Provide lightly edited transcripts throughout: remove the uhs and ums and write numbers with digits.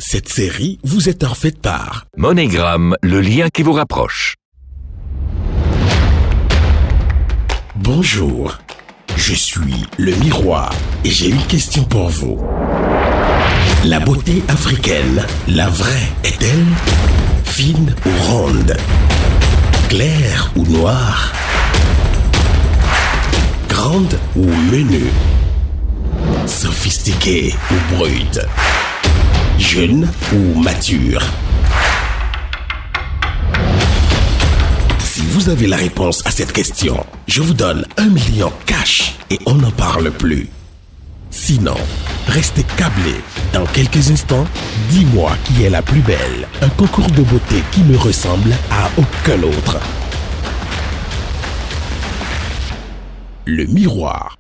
Cette série vous est offerte par MoneyGram, le lien qui vous rapproche. Bonjour, je suis le Miroir et j'ai une question pour vous. La beauté africaine, la vraie, est-elle fine ou ronde? Claire ou noire? Grande ou menue? Sophistiquée ou brute? Jeune ou mature? Si vous avez la réponse à cette question, je vous donne 1 million cash et on n'en parle plus. Sinon, restez câblés. Dans quelques instants, dis-moi qui est la plus belle. Un concours de beauté qui ne ressemble à aucun autre. Le Miroir.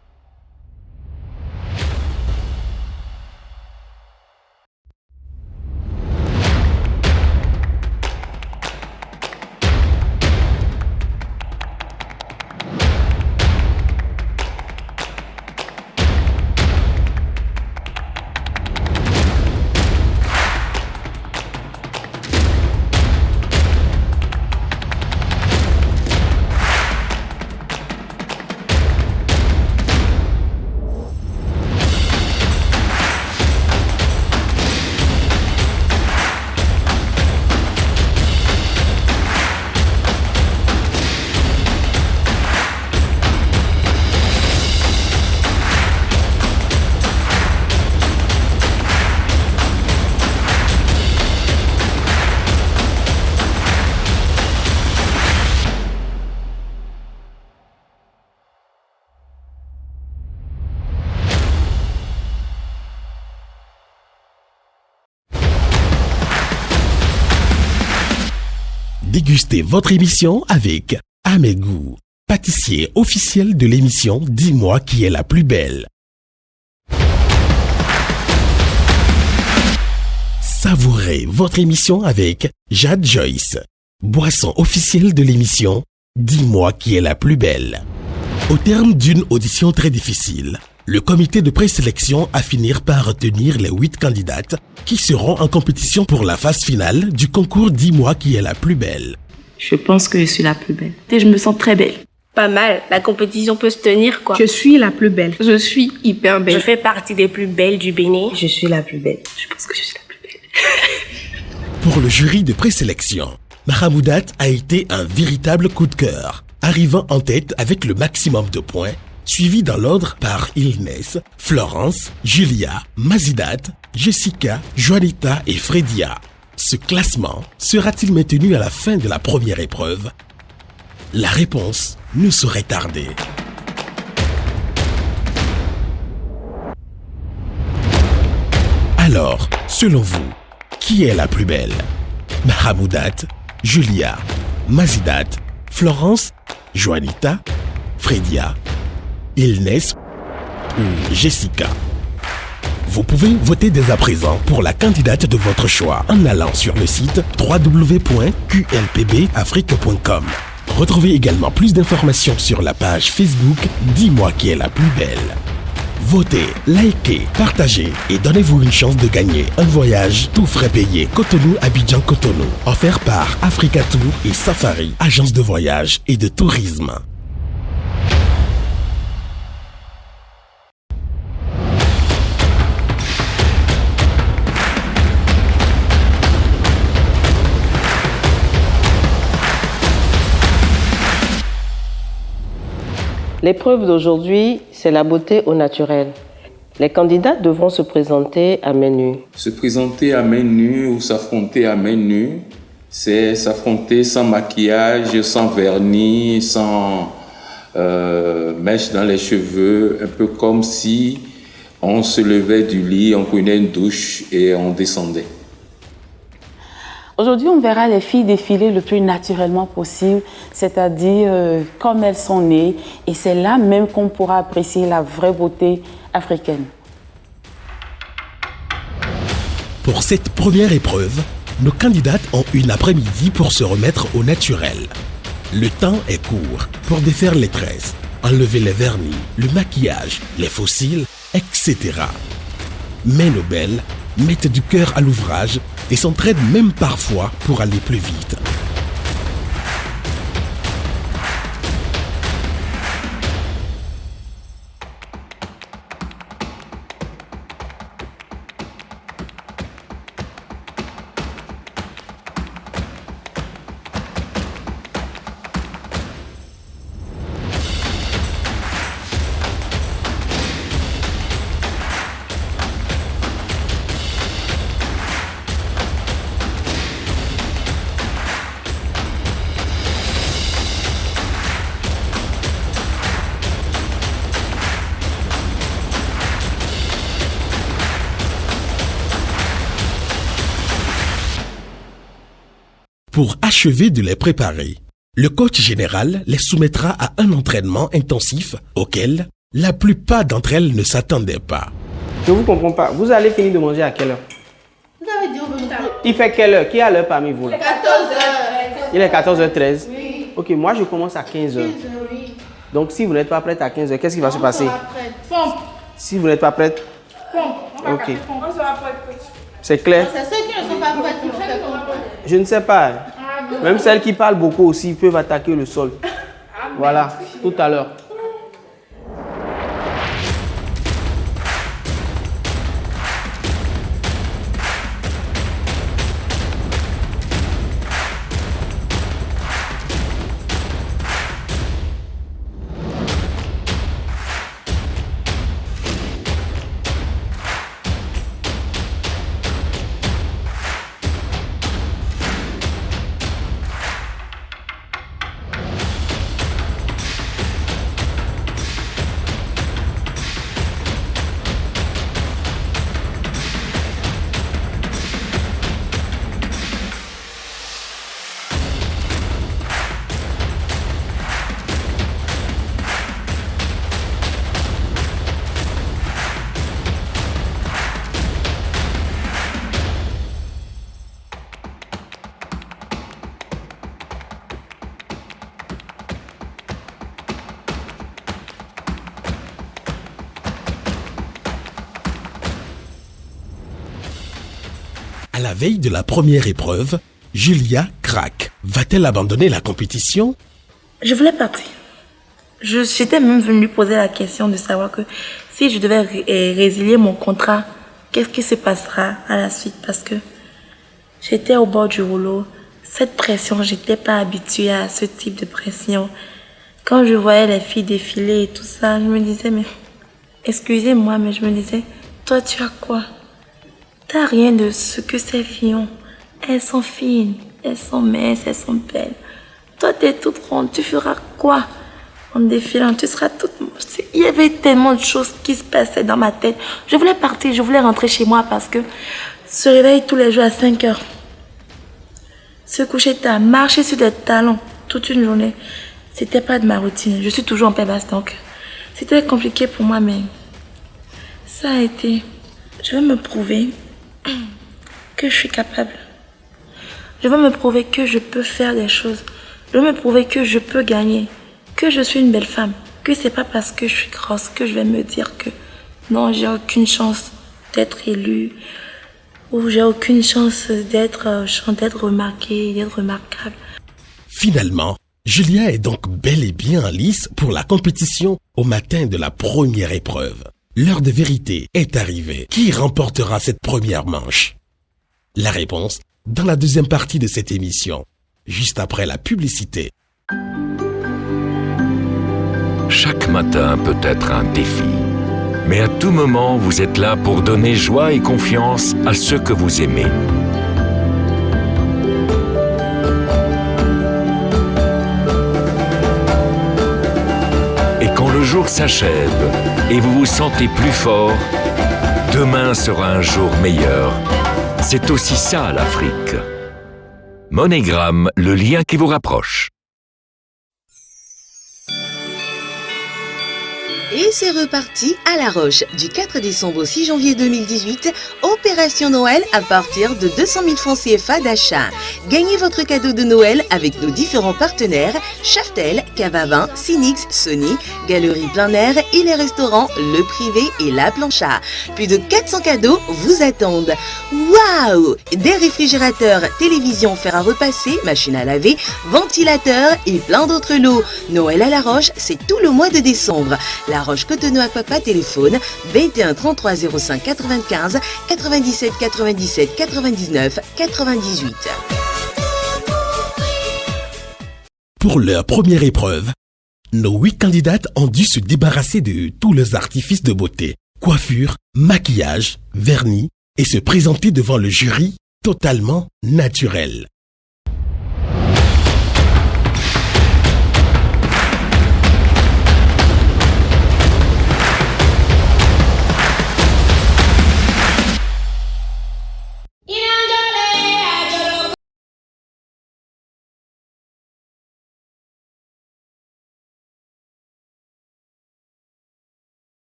Dégustez votre émission avec Amegou, pâtissier officiel de l'émission Dis-moi qui est la plus belle. Savourez votre émission avec Jade Joyce, boisson officielle de l'émission Dis-moi qui est la plus belle. Au terme d'une audition très difficile, le comité de présélection a fini par retenir les 8 candidates qui seront en compétition pour la phase finale du concours Dis-moi qui est la plus belle. Je pense que je suis la plus belle. Et je me sens très belle. Pas mal, la compétition peut se tenir quoi. Je suis la plus belle. Je suis hyper belle. Je fais partie des plus belles du Bénin. Je suis la plus belle. Je pense que je suis la plus belle. Pour le jury de présélection, Mahamoudat a été un véritable coup de cœur, arrivant en tête avec le maximum de points, suivi dans l'ordre par Ilnès, Florence, Julia, Mazidat, Jessica, Juanita et Fredia. Ce classement sera-t-il maintenu à la fin de la première épreuve? La réponse ne saurait tarder. Alors, selon vous, qui est la plus belle? Mahamoudat, Julia, Mazidat, Florence, Juanita, Fredia, Ilnès ou Jessica? Vous pouvez voter dès à présent pour la candidate de votre choix en allant sur le site www.qlpbafrique.com. Retrouvez également plus d'informations sur la page Facebook Dis-moi qui est la plus belle. Votez, likez, partagez et donnez-vous une chance de gagner un voyage tout frais payé Cotonou-Abidjan-Cotonou, offert par Africa Tour et Safari, agence de voyage et de tourisme. L'épreuve d'aujourd'hui, c'est la beauté au naturel. Les candidats devront se présenter à main nue. Se présenter à main nue ou s'affronter à main nue, c'est s'affronter sans maquillage, sans vernis, sans mèche dans les cheveux, un peu comme si on se levait du lit, on prenait une douche et on descendait. Aujourd'hui, on verra les filles défiler le plus naturellement possible, c'est-à-dire comme elles sont nées. Et c'est là même qu'on pourra apprécier la vraie beauté africaine. Pour cette première épreuve, nos candidates ont une après-midi pour se remettre au naturel. Le temps est court pour défaire les tresses, enlever les vernis, le maquillage, les fossiles, etc. Mais nos belles mettent du cœur à l'ouvrage et s'entraident même parfois pour aller plus vite. Pour achever de les préparer, le coach général les soumettra à un entraînement intensif auquel la plupart d'entre elles ne s'attendaient pas. Je ne vous comprends pas. Vous allez finir de manger à quelle heure? Vous avez dit on veut nous... Il fait quelle heure? Qui a l'heure parmi vous là? 14h. Il est 14h13. Oui. Ok, moi je commence à 15h. 15h, oui. Donc si vous n'êtes pas prête à 15h, qu'est-ce qui va se passer? Pompe. Si vous n'êtes pas prête, Pompe. ok. C'est clair? C'est ceux qui ne sont pas prêts. Je ne sais pas. Même celles qui parlent beaucoup aussi peuvent attaquer le sol. Voilà, tout à l'heure. À la veille de la première épreuve, Julia craque. Va-t-elle abandonner la compétition? Je voulais partir. J'étais même venue poser la question de savoir que si je devais résilier mon contrat, qu'est-ce qui se passera à la suite? Parce que j'étais au bord du rouleau. Cette pression, j'étais pas habituée à ce type de pression. Quand je voyais les filles défiler et tout ça, je me disais, mais excusez-moi, mais je me disais, toi tu as quoi? T'as rien de ce que ces filles ont. Elles sont fines, elles sont minces, elles sont belles. Toi, t'es toute ronde, tu feras quoi? En défilant, tu seras toute moche. Il y avait tellement de choses qui se passaient dans ma tête. Je voulais partir, je voulais rentrer chez moi parce que se réveiller tous les jours à 5 heures, se coucher tard, marcher sur des talons toute une journée, c'était pas de ma routine. Je suis toujours en paix basse, donc c'était compliqué pour moi, mais ça a été... Je veux me prouver que je suis capable. Je veux me prouver que je peux faire des choses. Je veux me prouver que je peux gagner, que je suis une belle femme, que c'est pas parce que je suis grosse que je vais me dire que non, j'ai aucune chance d'être élue ou j'ai aucune chance d'être remarquée, d'être remarquable. Finalement, Julia est donc bel et bien en lice pour la compétition au matin de la première épreuve. L'heure de vérité est arrivée. Qui remportera cette première manche? La réponse dans la deuxième partie de cette émission, juste après la publicité. Chaque matin peut être un défi. Mais à tout moment, vous êtes là pour donner joie et confiance à ceux que vous aimez. Et quand le jour s'achève et vous vous sentez plus fort, demain sera un jour meilleur. C'est aussi ça l'Afrique. MoneyGram, le lien qui vous rapproche. Et c'est reparti à La Roche du 4 décembre au 6 janvier 2018. Opération Noël à partir de 200 000 francs CFA d'achat. Gagnez votre cadeau de Noël avec nos différents partenaires Chaftel, Cavavin, Cinix, Sony, Galerie Plein Air et les restaurants Le Privé et La Plancha. Plus de 400 cadeaux vous attendent. Waouh! Des réfrigérateurs, télévision, fer à repasser, machine à laver, ventilateurs et plein d'autres lots. Noël à La Roche, c'est tout le mois de décembre. La Roche Cotonou Aquapa, téléphone 21 33 05 95 97 97 99 98. Pour leur première épreuve, nos 8 candidates ont dû se débarrasser de tous leurs artifices de beauté, coiffure, maquillage, vernis et se présenter devant le jury totalement naturel.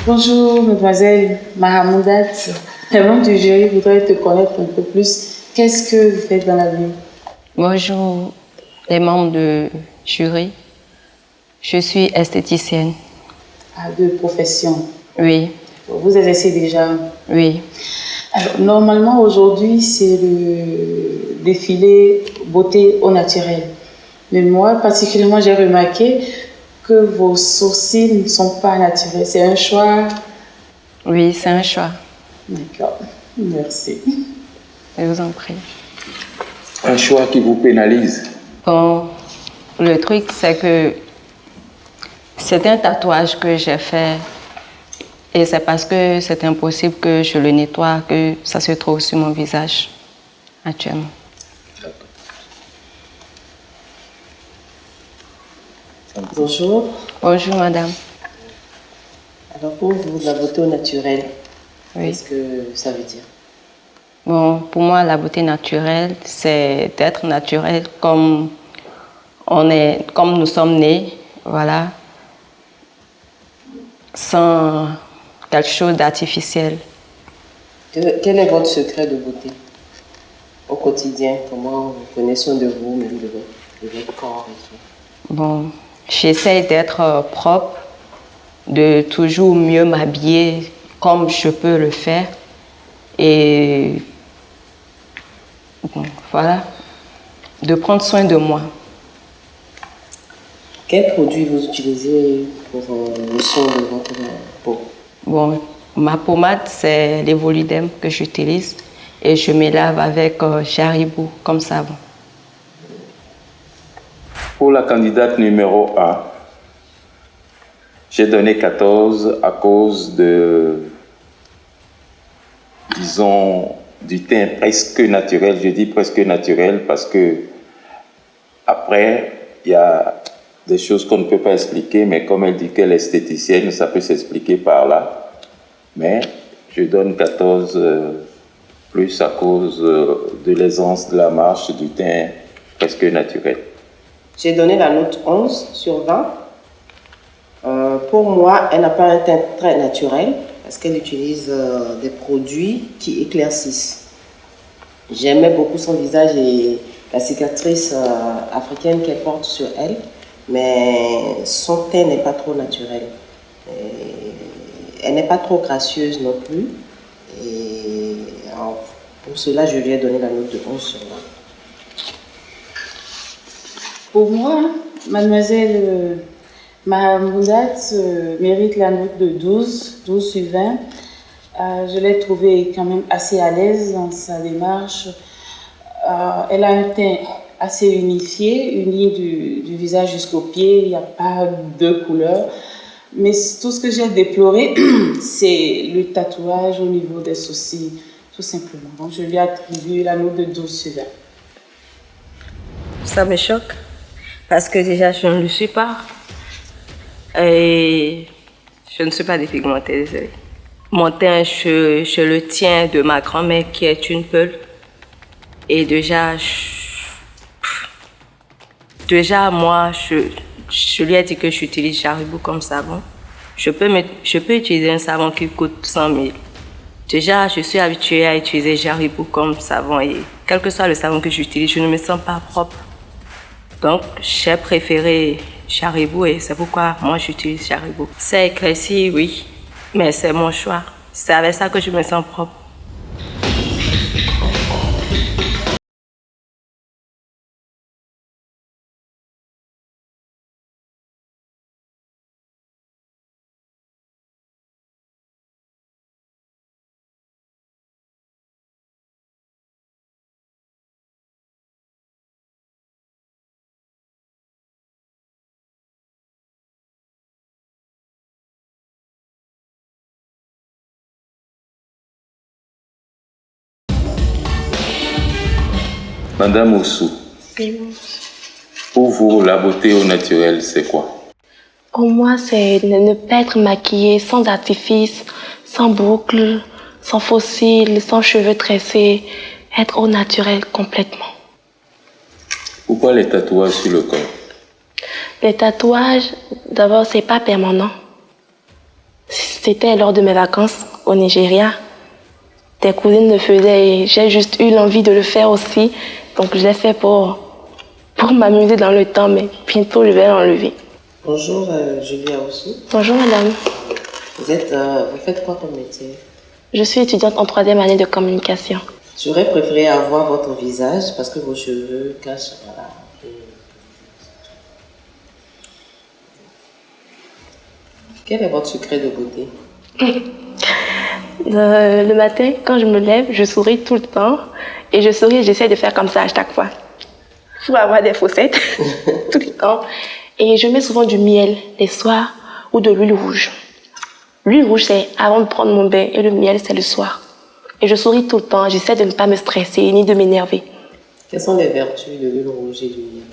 Bonjour, mademoiselle Mahamoudat. Les membres du jury voudraient te connaître un peu plus. Qu'est-ce que vous faites dans la vie? Bonjour, les membres du jury. Je suis esthéticienne. Ah, de profession? Oui. Vous exercez déjà? Oui. Alors, normalement, aujourd'hui, c'est le défilé beauté au naturel. Mais moi, particulièrement, j'ai remarqué que vos sourcils ne sont pas naturels. C'est un choix? Oui, c'est un choix. D'accord. Merci. Je vous en prie. Un choix qui vous pénalise? Bon, le truc, c'est que c'est un tatouage que j'ai fait et c'est parce que c'est impossible que je le nettoie que ça se trouve sur mon visage actuellement. Bonjour. Bonjour, madame. Alors, pour vous, la beauté au naturel, Oui. qu'est-ce que ça veut dire? Bon, pour moi, la beauté naturelle, c'est d'être naturel comme comme nous sommes nés, voilà, sans quelque chose d'artificiel. Quel est votre secret de beauté au quotidien? Comment vous prenez soin de vous, même de votre corps et tout? Bon, j'essaie d'être propre, de toujours mieux m'habiller comme je peux le faire. Et bon, voilà, de prendre soin de moi. Quels produits vous utilisez pour le soin de votre peau? Bon, Ma pommade, c'est l'Evolidem que j'utilise et je me lave avec Jaribou comme savon. Pour la candidate numéro 1, j'ai donné 14 à cause de, disons, du teint presque naturel. Je dis presque naturel parce que après, il y a des choses qu'on ne peut pas expliquer, mais comme elle dit qu'elle est esthéticienne, ça peut s'expliquer par là. Mais je donne 14 plus à cause de l'aisance de la marche, du teint presque naturel. J'ai donné la note 11 sur 20. Pour moi, elle n'a pas un teint très naturel parce qu'elle utilise des produits qui éclaircissent. J'aimais beaucoup son visage et la cicatrice africaine qu'elle porte sur elle, mais son teint n'est pas trop naturel. Elle n'est pas trop gracieuse non plus. Et alors, pour cela, je lui ai donné la note de 11 sur 20. Pour moi, mademoiselle Mahamoudat mérite la note de 12 sur 20. Je l'ai trouvée quand même assez à l'aise dans sa démarche. Elle a un teint assez unifié, uni du visage jusqu'aux pieds, il n'y a pas de couleur. Mais tout ce que j'ai déploré, c'est le tatouage au niveau des sourcils, tout simplement. Donc je lui attribue la note de 12 sur 20. Ça me choque, parce que déjà je ne le suis pas. Et je ne suis pas dépigmentée, désolée. Mon teint, je le tiens de ma grand-mère qui est une Peul. Et déjà, moi, je lui ai dit que j'utilise Jaribou comme savon. Je peux utiliser un savon qui coûte 100 000. Déjà, je suis habituée à utiliser Jaribou comme savon et quel que soit le savon que j'utilise, je ne me sens pas propre. Donc, j'ai préféré Jaribou et c'est pourquoi moi j'utilise Jaribou. C'est éclairci, oui, mais c'est mon choix. C'est avec ça que je me sens propre. Madame Oussou, pour vous, la beauté au naturel, c'est quoi? Pour moi, c'est ne pas être maquillée sans artifice, sans boucles, sans faux cils, sans cheveux tressés, être au naturel complètement. Pourquoi les tatouages sur le corps? Les tatouages, d'abord, c'est pas permanent. C'était lors de mes vacances au Nigeria. Des cousines le faisaient et j'ai juste eu l'envie de le faire aussi. Donc je l'ai fait pour m'amuser dans le temps, mais bientôt je vais l'enlever. Bonjour Julia Oussou. Bonjour madame. Vous faites quoi comme métier? Je suis étudiante en 3e année de communication. J'aurais préféré avoir votre visage parce que vos cheveux cachent. Voilà. Quel est votre secret de beauté? Le matin, quand je me lève, je souris tout le temps. Et je souris et j'essaie de faire comme ça à chaque fois. Pour avoir des fossettes tout le temps. Et je mets souvent du miel les soirs ou de l'huile rouge. L'huile rouge, c'est avant de prendre mon bain et le miel, c'est le soir. Et je souris tout le temps. J'essaie de ne pas me stresser ni de m'énerver. Quelles sont les vertus de l'huile rouge et du miel?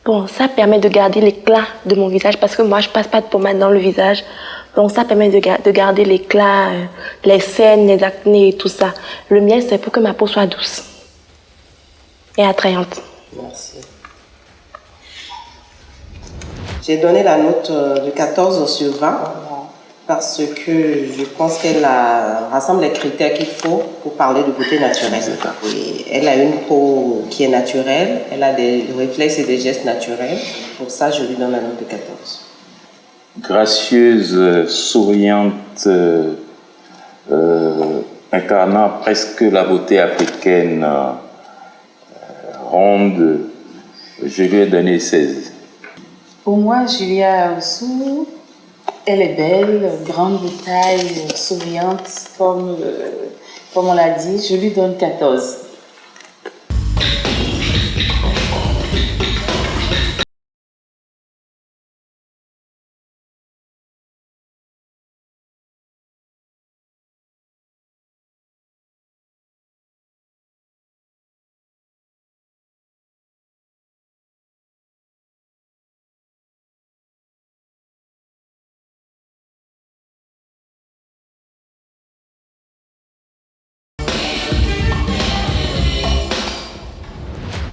Bon, ça permet de garder l'éclat de mon visage parce que moi, je passe pas de pommade dans le visage. Donc ça permet de garder l'éclat, les cernes, les acnés et tout ça. Le miel, c'est pour que ma peau soit douce et attrayante. Merci. J'ai donné la note de 14 sur 20 parce que je pense qu'elle rassemble les critères qu'il faut pour parler de beauté naturelle. Et elle a une peau qui est naturelle, elle a des réflexes et des gestes naturels. Pour ça, je lui donne la note de 14. Gracieuse, souriante, incarnant presque la beauté africaine, ronde, je lui ai donné 16. Pour moi, Julia Oussou Elle est belle, grande de taille, souriante, comme on l'a dit. Je lui donne 14.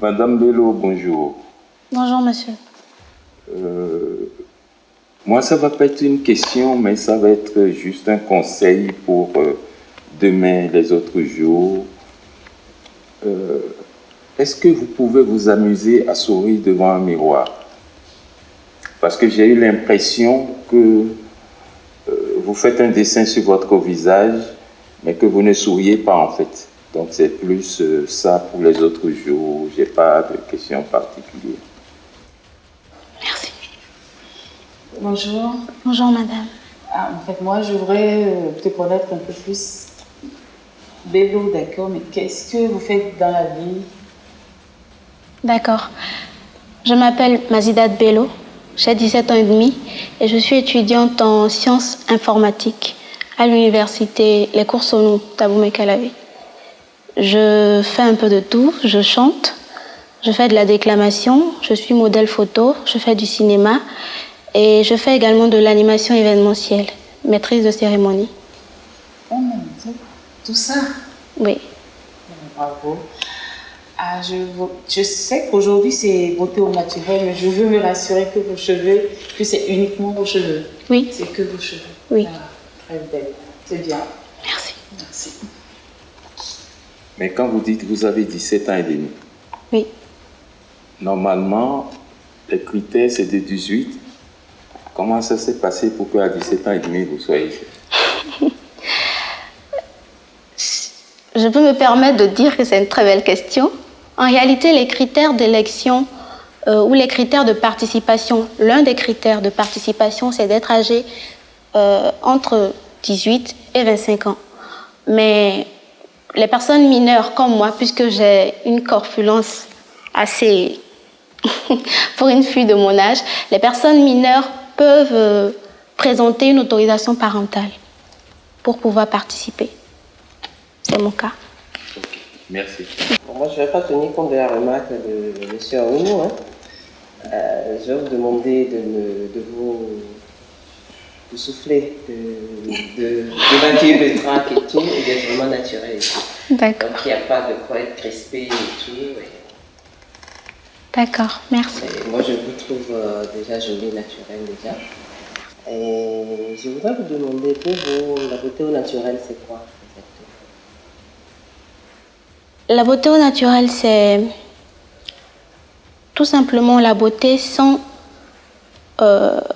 Madame Bello, bonjour. Bonjour, monsieur. Moi, ça va pas être une question, mais ça va être juste un conseil pour demain, les autres jours. Est-ce que vous pouvez vous amuser à sourire devant un miroir? Parce que j'ai eu l'impression que vous faites un dessin sur votre visage, mais que vous ne souriez pas en fait. Donc c'est plus ça pour les autres jours. J'ai pas de questions particulières. Merci. Bonjour. Bonjour, madame. En fait, moi, je voudrais te connaître un peu plus. Bello, d'accord, mais qu'est-ce que vous faites dans la vie? D'accord. Je m'appelle Mazidat Bello, j'ai 17 ans et demi et je suis étudiante en sciences informatiques à l'université Les Coursonou, Tabou-Mekalavi. Je fais un peu de tout, je chante, je fais de la déclamation, je suis modèle photo, je fais du cinéma et je fais également de l'animation événementielle, maîtrise de cérémonie. Oh mon Dieu, tout ça? Oui. Bravo. Ah, je sais qu'aujourd'hui c'est beauté au naturel, mais je veux me rassurer que vos cheveux, que c'est uniquement vos cheveux. Oui. C'est que vos cheveux. Oui. Ah, très belle. C'est bien. Merci. Merci. Mais quand vous dites que vous avez 17 ans et demi, oui. Normalement, les critères c'est de 18. Comment ça s'est passé pour qu'à 17 ans et demi vous soyez ici? Je peux me permettre de dire que c'est une très belle question. En réalité, les critères d'élection ou les critères de participation, l'un des critères de participation, c'est d'être âgé entre 18 et 25 ans. Mais les personnes mineures comme moi, puisque j'ai une corpulence assez pour une fille de mon âge, les personnes mineures peuvent présenter une autorisation parentale pour pouvoir participer. C'est mon cas. Merci. Moi, je ne vais pas tenir compte de la remarque de M. Aounou. Je vais vous demander de vous souffler, d'évacuer le trac et tout, et d'être vraiment naturel et tout. D'accord. Donc, il n'y a pas de quoi être crispé et tout. D'accord, merci. Et moi, je vous trouve déjà jolie, naturelle déjà. Et je voudrais vous demander, pour vous, la beauté au naturel, c'est quoi exactement? La beauté au naturel, c'est tout simplement la beauté sans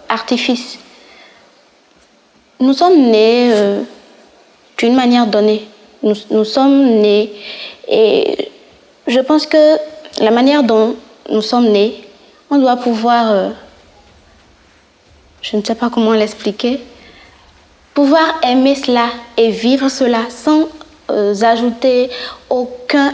artifice. Nous sommes nés d'une manière donnée. Nous sommes nés et je pense que la manière dont nous sommes nés, on doit pouvoir, je ne sais pas comment l'expliquer, pouvoir aimer cela et vivre cela sans ajouter aucun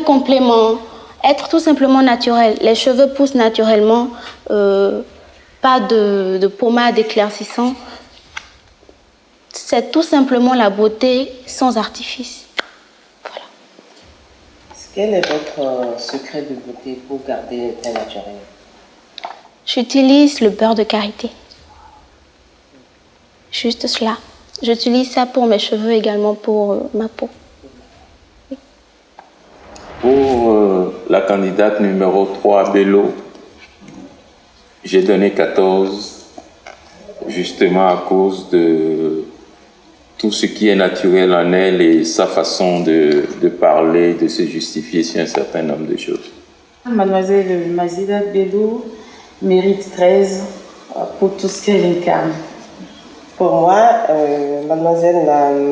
complément, être tout simplement naturel. Les cheveux poussent naturellement, pas de pommade éclaircissant. C'est tout simplement la beauté sans artifice. Voilà. Quel est votre secret de beauté pour garder le teint naturel? J'utilise le beurre de karité. Juste cela. J'utilise ça pour mes cheveux, également pour ma peau. Oui. Pour la candidate numéro 3, Bello, j'ai donné 14, justement à cause de tout ce qui est naturel en elle et sa façon de parler, de se justifier sur un certain nombre de choses. Mademoiselle Mazidat Bello mérite 13 pour tout ce qu'elle incarne. Pour moi, mademoiselle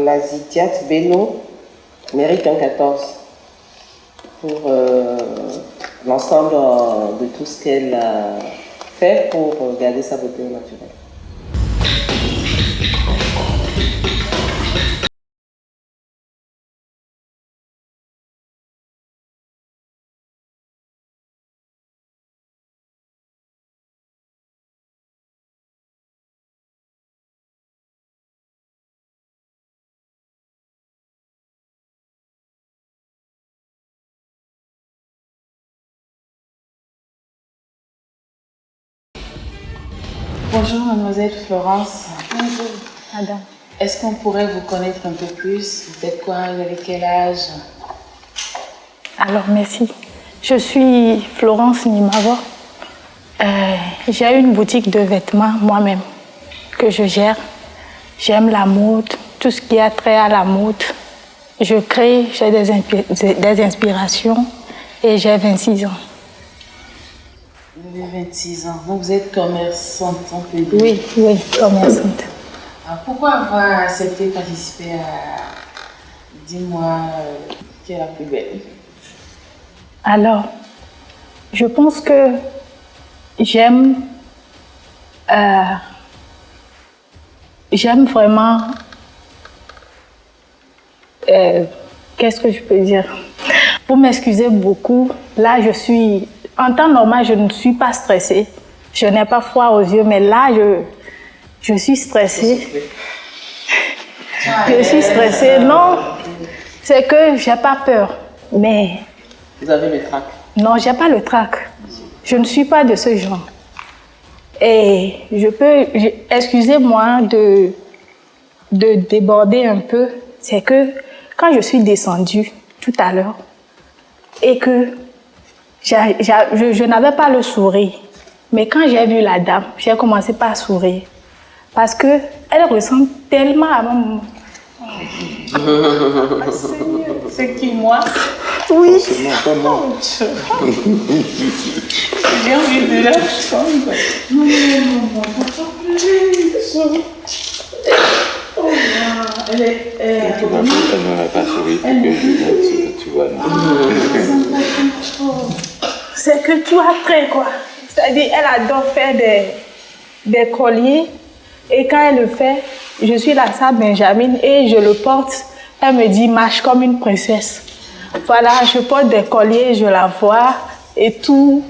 Mazidat Bello mérite un 14 pour l'ensemble de tout ce qu'elle fait pour garder sa beauté naturelle? Bonjour mademoiselle Florence. Bonjour, madame. Est-ce qu'on pourrait vous connaître un peu plus? Vous êtes quoi? Vous avez quel âge? Alors, merci. Je suis Florence Nimavo. J'ai une boutique de vêtements moi-même que je gère. J'aime la mode, tout ce qui a trait à la mode. Je crée, j'ai des inspirations et j'ai 26 ans. Vous avez 26 ans, donc vous êtes commerçante, on peut dire. Oui, commerçante. Alors pourquoi avoir accepté de participer à Dis-moi qui est la plus belle? Alors, je pense que j'aime vraiment, qu'est-ce que je peux dire? Vous m'excusez beaucoup, là en temps normal, je ne suis pas stressée. Je n'ai pas froid aux yeux, mais là, je suis stressée. Je suis stressée. Non, c'est que j'ai pas peur. Mais... Vous avez le trac? Non, j'ai pas le trac. Je ne suis pas de ce genre. Et excusez-moi de déborder un peu. C'est que quand je suis descendue tout à l'heure et que je n'avais pas le sourire. Mais quand j'ai vu la dame, j'ai commencé par sourire. Parce qu'elle ressemble tellement à maman. C'est qui, moi? Oui. Forcément, pas moi. J'ai envie de la chambre. Elle n'aurait pas souri pour que je tu vois. C'est que tu as trait, quoi. C'est-à-dire, elle adore faire des colliers. Et quand elle le fait, je suis la sœur Benjamin et je le porte. Elle me dit, marche comme une princesse. Voilà, je porte des colliers, je la vois. Et tout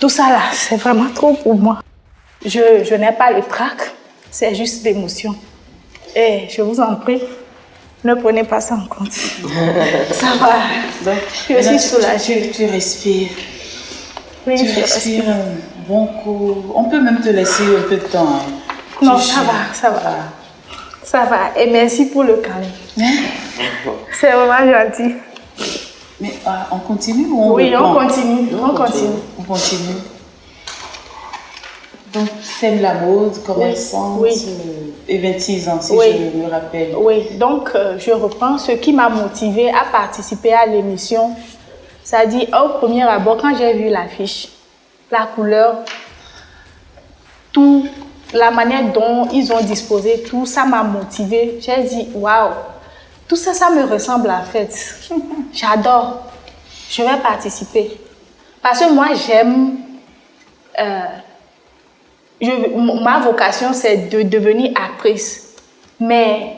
ça là, c'est vraiment trop pour moi. Je n'ai pas le trac, c'est juste l'émotion. Et je vous en prie, ne prenez pas ça en compte. Ça va. Donc, je suis soulagée. Tu respires. Oui, tu respires un bon coup. On peut même te laisser un peu de temps. Hein. Non, ça va. Ça va. Et merci pour le câlin. C'est vraiment gentil. Mais on continue ou on Oui, reprend? on continue. On continue. Donc, tu aimes la mode, commerçante, et 26 ans, si je me rappelle. Oui, donc je reprends. Ce qui m'a motivée à participer à l'émission, ça dit au premier abord, quand j'ai vu l'affiche, la couleur, tout, la manière dont ils ont disposé tout, ça m'a motivée. J'ai dit, waouh, tout ça, ça me ressemble en fait. J'adore. Je vais participer. Parce que moi, j'aime... ma vocation, c'est de devenir actrice. Mais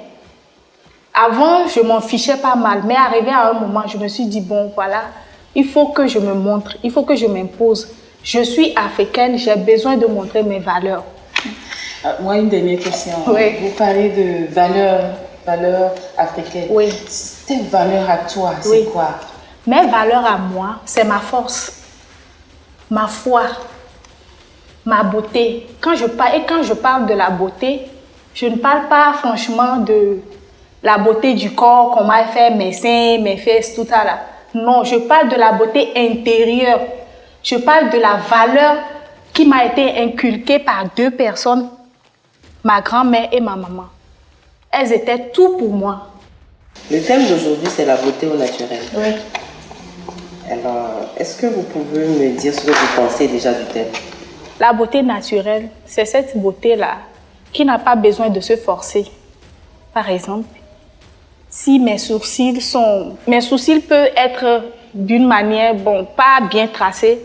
avant, je m'en fichais pas mal. Mais arrivé à un moment, je me suis dit, bon, voilà, il faut que je me montre, il faut que je m'impose. Je suis africaine, j'ai besoin de montrer mes valeurs. Moi, une dernière question. Oui. Vous parlez de valeurs africaines. Oui. Tes valeurs à toi, c'est quoi? Mes valeurs à moi, c'est ma force, ma foi, ma beauté. Quand je parle de la beauté, je ne parle pas franchement de la beauté du corps, qu'on m'a fait mes seins, mes fesses, tout ça là. Non, je parle de la beauté intérieure. Je parle de la valeur qui m'a été inculquée par deux personnes, ma grand-mère et ma maman. Elles étaient tout pour moi. Le thème d'aujourd'hui, c'est la beauté au naturel. Oui. Alors, est-ce que vous pouvez me dire ce que vous pensez déjà du thème? La beauté naturelle, c'est cette beauté-là qui n'a pas besoin de se forcer. Par exemple, si mes sourcils peuvent être d'une manière, bon, pas bien tracés,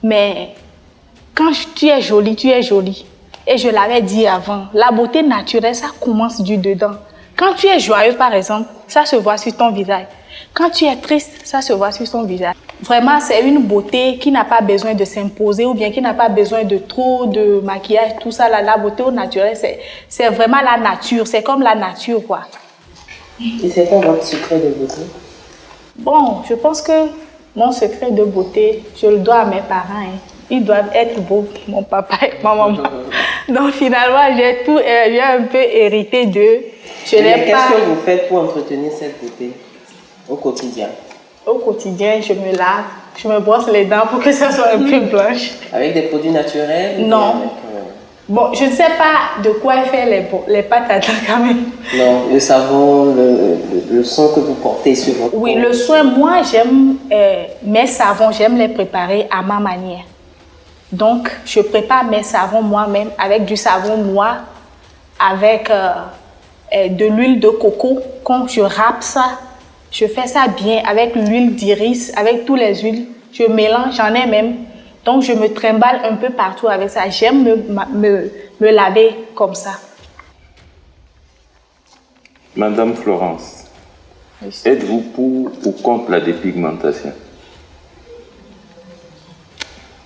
mais Quand tu es jolie, tu es jolie. Et je l'avais dit avant, la beauté naturelle, ça commence du dedans. Quand tu es joyeux, par exemple, ça se voit sur ton visage. Quand tu es triste, ça se voit sur ton visage. Vraiment, c'est une beauté qui n'a pas besoin de s'imposer ou bien qui n'a pas besoin de trop de maquillage, tout ça. La beauté au naturel, c'est vraiment la nature. C'est comme la nature, quoi. Et c'est quoi votre secret de beauté? Bon, je pense que mon secret de beauté, je le dois à mes parents. Hein. Ils doivent être beaux, mon papa et ma maman. Donc finalement, j'ai un peu hérité d'eux. Qu'est-ce que vous faites pour entretenir cette beauté au quotidien? Au quotidien, je me lave, je me brosse les dents pour que ça soit un peu blanche. Avec des produits naturels? Non. Avec, Bon, je ne sais pas de quoi faire les pâtes à dents quand même. Non, le savon, le soin que vous portez sur votre Oui, le soin, moi j'aime mes savons, j'aime les préparer à ma manière. Donc, je prépare mes savons moi-même avec du savon noir, avec de l'huile de coco. Quand je râpe ça, je fais ça bien avec l'huile d'iris, avec toutes les huiles. Je mélange, j'en ai même. Donc, je me trimballe un peu partout avec ça. J'aime me laver comme ça. Madame Florence, êtes-vous pour ou contre la dépigmentation?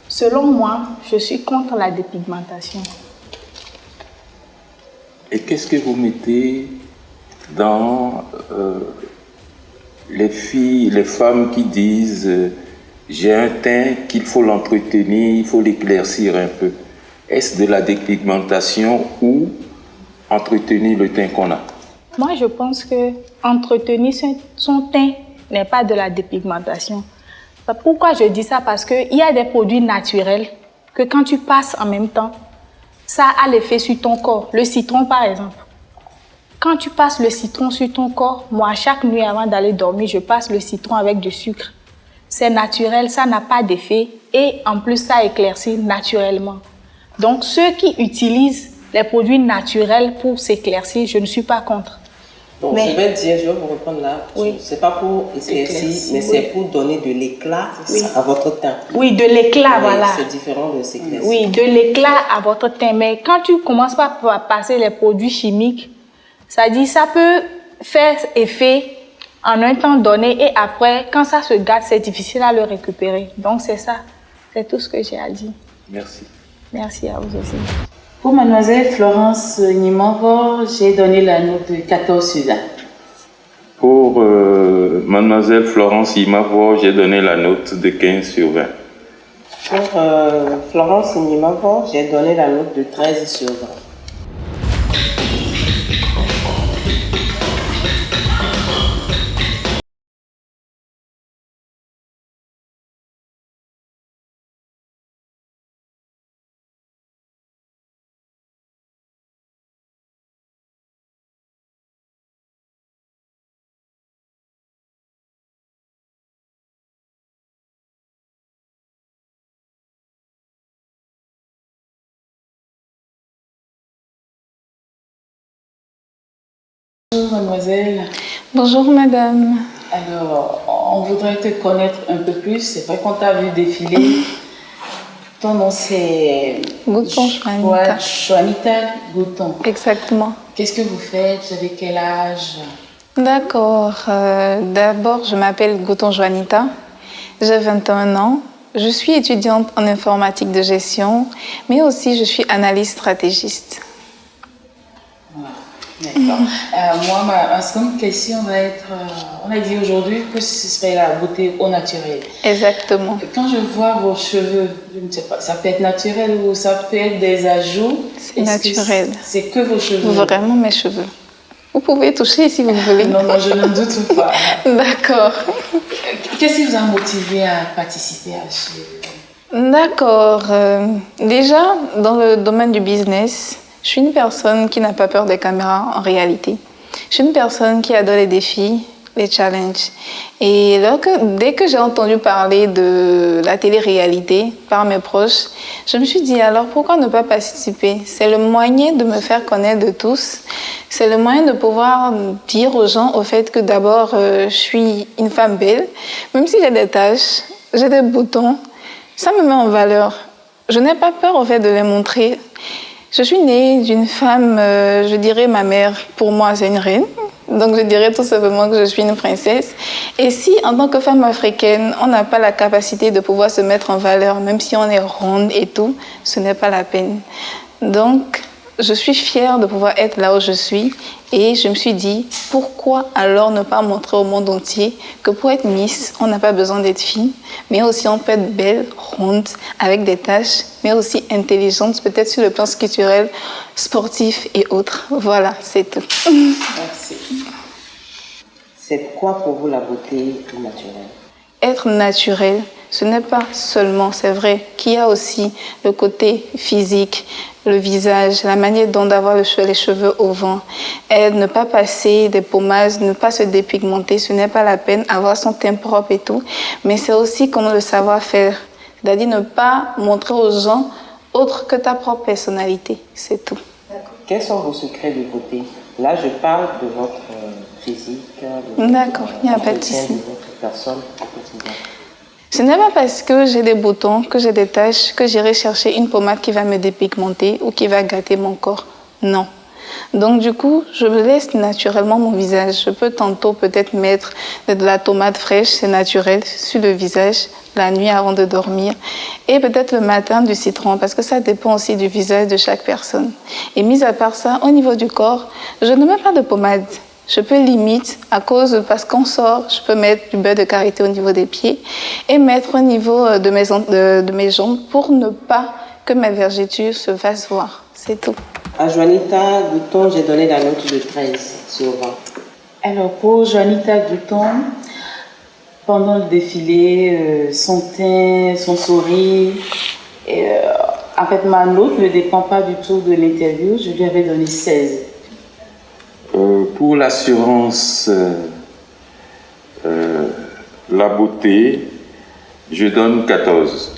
Selon moi, je suis contre la dépigmentation. Et qu'est-ce que vous mettez dans les filles, les femmes qui disent j'ai un teint qu'il faut l'entretenir, il faut l'éclaircir un peu? Est-ce de la dépigmentation ou entretenir le teint qu'on a? Moi, je pense que entretenir son teint n'est pas de la dépigmentation. Pourquoi je dis ça? Parce qu'il y a des produits naturels que quand tu passes en même temps, ça a l'effet sur ton corps. Le citron, par exemple. Quand tu passes le citron sur ton corps, moi, chaque nuit avant d'aller dormir, je passe le citron avec du sucre. C'est naturel, ça n'a pas d'effet et en plus, ça éclaircit naturellement. Donc, ceux qui utilisent les produits naturels pour s'éclaircir, je ne suis pas contre. Donc, je vais vous reprendre là. Oui. Ce n'est pas pour éclaircir, mais c'est pour donner de l'éclat à votre teint. Oui, de l'éclat, voilà. C'est différent de s'éclaircir. Oui, de l'éclat à votre teint. Mais quand tu commences par passer les produits chimiques, ça dit ça peut faire effet en un temps donné et après, quand ça se gâte, c'est difficile à le récupérer. Donc, c'est ça. C'est tout ce que j'ai à dire. Merci. Merci à vous aussi. Pour mademoiselle Florence Nimavo, j'ai donné la note de 14 sur 20. Pour mademoiselle Florence Nimavo, j'ai donné la note de 15 sur 20. Pour Florence Nimavo, j'ai donné la note de 13 sur 20. Bonjour mademoiselle. Bonjour madame. Alors, on voudrait te connaître un peu plus. C'est vrai qu'on t'a vu défiler. Ton nom c'est... Gouton Joanita. Joanita Gouton. Exactement. Qu'est-ce que vous faites? Vous avez quel âge? D'accord. D'abord, je m'appelle Gouton Joanita. J'ai 21 ans. Je suis étudiante en informatique de gestion, mais aussi je suis analyste stratégiste. D'accord. Moi, ma seconde question va être, on a dit aujourd'hui que ce serait la beauté au naturel. Exactement. Quand je vois vos cheveux, je ne sais pas, ça peut être naturel ou ça peut être des ajouts. C'est naturel. C'est que vos cheveux? Vraiment mes cheveux. Vous pouvez toucher si vous voulez. Non, je ne doute pas. D'accord. Qu'est-ce qui vous a motivé à participer à ce... D'accord. Déjà, dans le domaine du business, je suis une personne qui n'a pas peur des caméras en réalité. Je suis une personne qui adore les défis, les challenges. Et donc, dès que j'ai entendu parler de la télé-réalité par mes proches, je me suis dit alors pourquoi ne pas participer? C'est le moyen de me faire connaître de tous. C'est le moyen de pouvoir dire aux gens au fait que d'abord, je suis une femme belle. Même si j'ai des taches, j'ai des boutons, ça me met en valeur. je n'ai pas peur au fait de les montrer. Je suis née d'une femme, je dirais ma mère, pour moi c'est une reine. Donc je dirais tout simplement que je suis une princesse. Et si en tant que femme africaine, on n'a pas la capacité de pouvoir se mettre en valeur, même si on est ronde et tout, ce n'est pas la peine. Donc je suis fière de pouvoir être là où je suis et je me suis dit, pourquoi alors ne pas montrer au monde entier que pour être Miss, on n'a pas besoin d'être fine, mais aussi on peut être belle, ronde, avec des taches, mais aussi intelligente, peut-être sur le plan culturel, sportif et autres. Voilà, c'est tout. Merci. C'est quoi pour vous la beauté naturelle? Être naturel, ce n'est pas seulement, c'est vrai, qu'il y a aussi le côté physique, le visage, la manière dont d'avoir les cheveux au vent, et ne pas passer des pommades, ne pas se dépigmenter, ce n'est pas la peine, avoir son teint propre et tout, mais c'est aussi comme le savoir-faire, c'est-à-dire ne pas montrer aux gens autre que ta propre personnalité, c'est tout. Quels sont vos secrets de beauté? Là, je parle de votre physique, D'accord, il n'y a pas de souci. de votre personne au quotidien. Ce n'est pas parce que j'ai des boutons, que j'ai des taches, que j'irai chercher une pommade qui va me dépigmenter ou qui va gâter mon corps. Non. Donc du coup, je laisse naturellement mon visage. Je peux tantôt peut-être mettre de la tomate fraîche, c'est naturel, sur le visage, la nuit avant de dormir. Et peut-être le matin du citron, parce que ça dépend aussi du visage de chaque personne. Et mis à part ça, au niveau du corps, je ne mets pas de pommade. Je peux limite, parce qu'on sort, je peux mettre du beurre de karité au niveau des pieds et mettre au niveau de mes jambes pour ne pas que mes vergetures se fassent voir. C'est tout. À Juanita Gouton, j'ai donné la note de 13 sur 20. Alors pour Juanita Gouton, pendant le défilé, son teint, son sourire, en fait ma note ne dépend pas du tout de l'interview, je lui avais donné 16. Pour l'assurance, la beauté, je donne 14.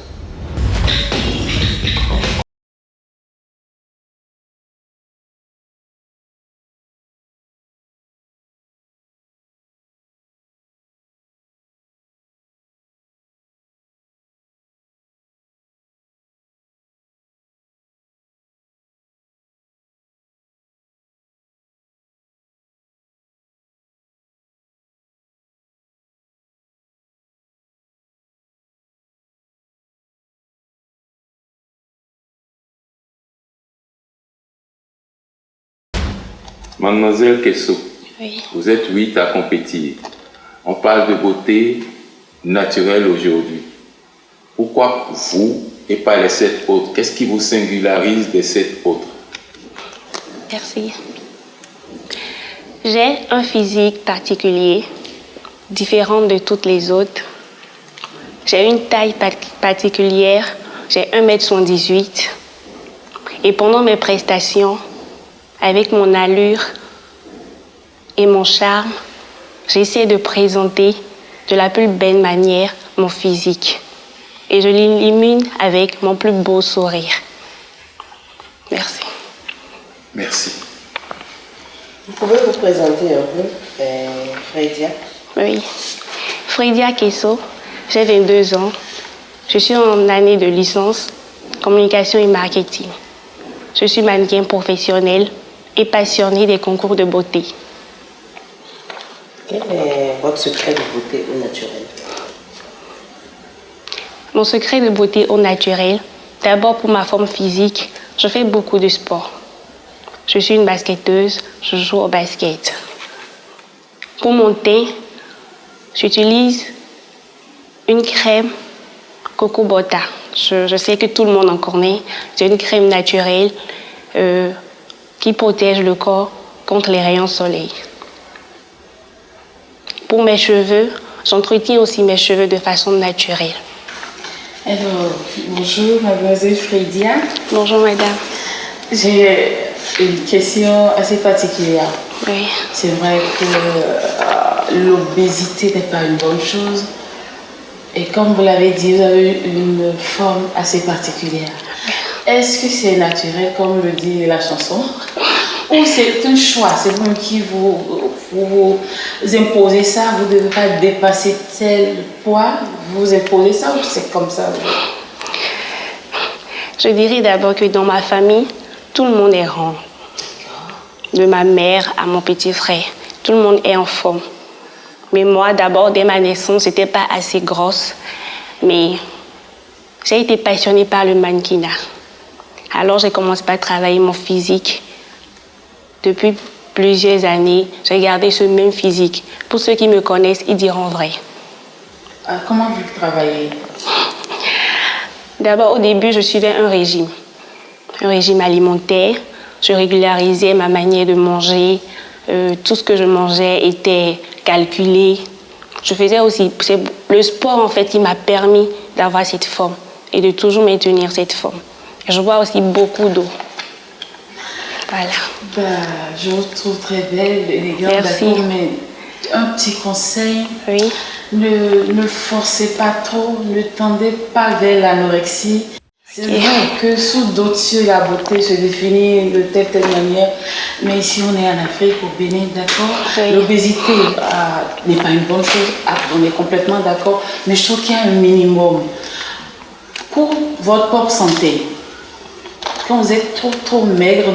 Mademoiselle Kesso, oui. Vous êtes 8 à compétir. On parle de beauté naturelle aujourd'hui. Pourquoi vous et pas les 7 autres? Qu'est-ce qui vous singularise des 7 autres? Merci. J'ai un physique particulier, différent de toutes les autres. J'ai une taille particulière, j'ai 1m78. Et pendant mes prestations, avec mon allure et mon charme, j'essaie de présenter de la plus belle manière mon physique. Et je l'illumine avec mon plus beau sourire. Merci. Merci. Vous pouvez vous présenter un peu, Freydia? Oui. Freydia Kesso, j'ai 22 ans. Je suis en année de licence communication et marketing. Je suis mannequin professionnel et passionnée des concours de beauté. Quel est votre secret de beauté au naturel? Mon secret de beauté au naturel, d'abord pour ma forme physique, je fais beaucoup de sport. Je suis une basketteuse, je joue au basket. Pour mon teint, j'utilise une crème Coco Bota. Je sais que tout le monde en connaît. C'est une crème naturelle qui protège le corps contre les rayons soleil. Pour mes cheveux, j'entretiens aussi mes cheveux de façon naturelle. Alors, bonjour mademoiselle Freydia. Bonjour madame. J'ai une question assez particulière. Oui. C'est vrai que l'obésité n'est pas une bonne chose. Et comme vous l'avez dit, vous avez une forme assez particulière. Est-ce que c'est naturel, comme le dit la chanson, ou c'est un choix? C'est vous qui vous imposez ça, vous ne devez pas dépasser tel poids, vous imposez ça ou c'est comme ça? Je dirais d'abord que dans ma famille, tout le monde est rond. De ma mère à mon petit frère, tout le monde est en forme. Mais moi, d'abord, dès ma naissance, je n'étais pas assez grosse. Mais j'ai été passionnée par le mannequinat. Alors, j'ai commencé par travailler mon physique. Depuis plusieurs années, j'ai gardé ce même physique. Pour ceux qui me connaissent, ils diront vrai. Comment vous travaillez? D'abord, au début, je suivais un régime alimentaire. Je régularisais ma manière de manger. Tout ce que je mangeais était calculé. Je faisais aussi... C'est le sport, en fait, qui m'a permis d'avoir cette forme et de toujours maintenir cette forme. Et je bois aussi beaucoup d'eau. Voilà. Je vous trouve très belle, élégante. Merci. Mais un petit conseil. Oui. Ne forcez pas trop, ne tendez pas vers l'anorexie. C'est vrai que sous d'autres cieux, la beauté se définit de telle manière. Mais ici, on est en Afrique, au Bénin, d'accord? Oui. L'obésité n'est pas une bonne chose. On est complètement d'accord. Mais je trouve qu'il y a un minimum. Pour votre propre santé, quand vous êtes trop maigre,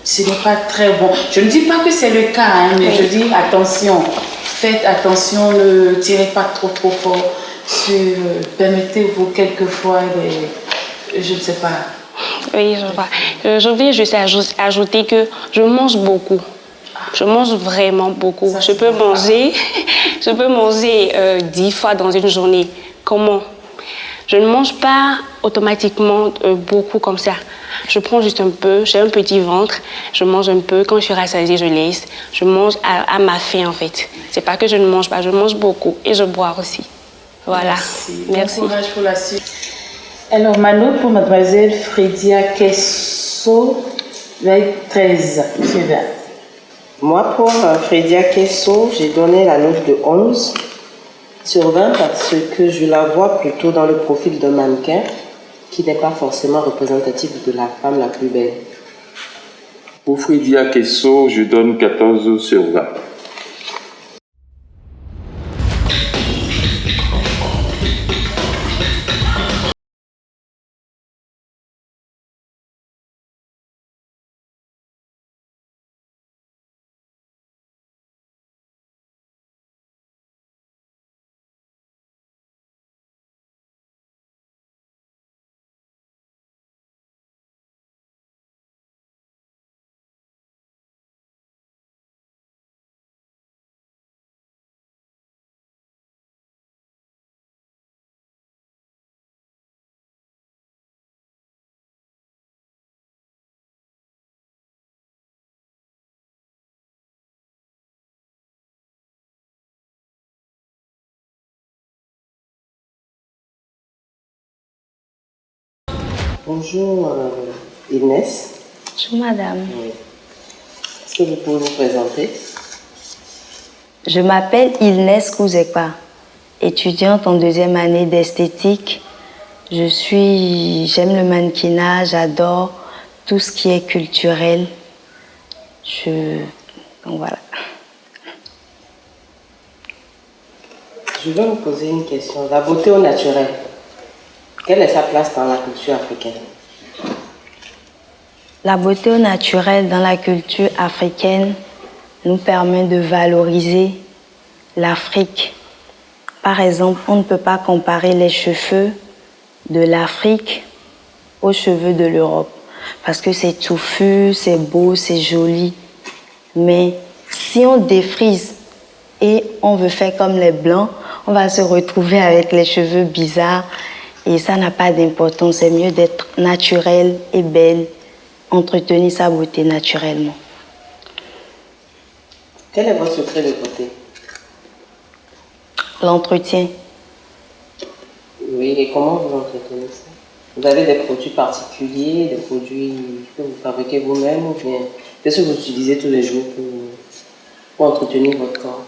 ce n'est pas très bon. Je ne dis pas que c'est le cas, hein, mais je dis attention. Faites attention, ne tirez pas trop fort. Permettez-vous quelquefois je ne sais pas. Oui, je vois. Je voulais juste ajouter que je mange beaucoup. Je mange vraiment beaucoup. Je peux manger 10 fois dans une journée. Comment? Je ne mange pas automatiquement beaucoup comme ça. Je prends juste un peu, j'ai un petit ventre, je mange un peu, quand je suis rassasiée, je laisse. Je mange à ma faim en fait. C'est pas que je ne mange pas, je mange beaucoup et je bois aussi. Voilà. Merci. Bon courage pour la suite. Alors, ma note pour mademoiselle Fredia Kesso, veille 13 sur 20. Moi, pour Fredia Kesso, j'ai donné la note de 11 sur 20 parce que je la vois plutôt dans le profil d'un mannequin qui n'est pas forcément représentatif de la femme la plus belle. Pour Fredia Kesso, je donne 14 sur 20. Bonjour Inès. Bonjour madame. Oui. Est-ce que vous pouvez vous présenter? Je m'appelle Inès Kouzekpa, étudiante en 2e année d'esthétique. J'aime le mannequinat, j'adore tout ce qui est culturel. Donc voilà. Je vais vous poser une question. La beauté au naturel, quelle est sa place dans la culture africaine? La beauté au naturel dans la culture africaine nous permet de valoriser l'Afrique. Par exemple, on ne peut pas comparer les cheveux de l'Afrique aux cheveux de l'Europe parce que c'est touffu, c'est beau, c'est joli. Mais si on défrise et on veut faire comme les Blancs, on va se retrouver avec les cheveux bizarres et ça n'a pas d'importance. C'est mieux d'être naturelle et belle, entretenir sa beauté naturellement. Quel est votre secret de beauté? L'entretien. Oui, et comment vous entretenez ça? Vous avez des produits particuliers, des produits que vous fabriquez vous-même ou bien qu'est-ce que vous utilisez tous les jours pour entretenir votre corps?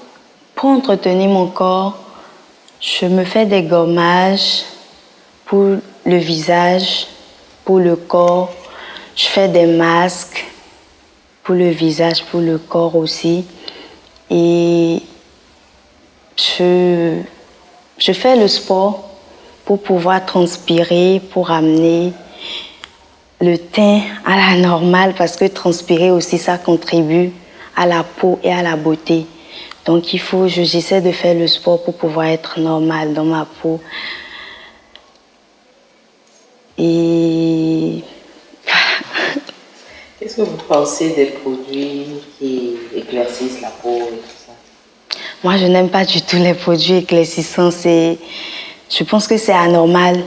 Pour entretenir mon corps, je me fais des gommages pour le visage, pour le corps. Je fais des masques pour le visage, pour le corps aussi. Et je fais le sport pour pouvoir transpirer, pour amener le teint à la normale parce que transpirer aussi, ça contribue à la peau et à la beauté. Donc j'essaie de faire le sport pour pouvoir être normale dans ma peau. Et qu'est-ce que vous pensez des produits qui éclaircissent la peau et tout ça? Moi, je n'aime pas du tout les produits éclaircissants. Je pense que c'est anormal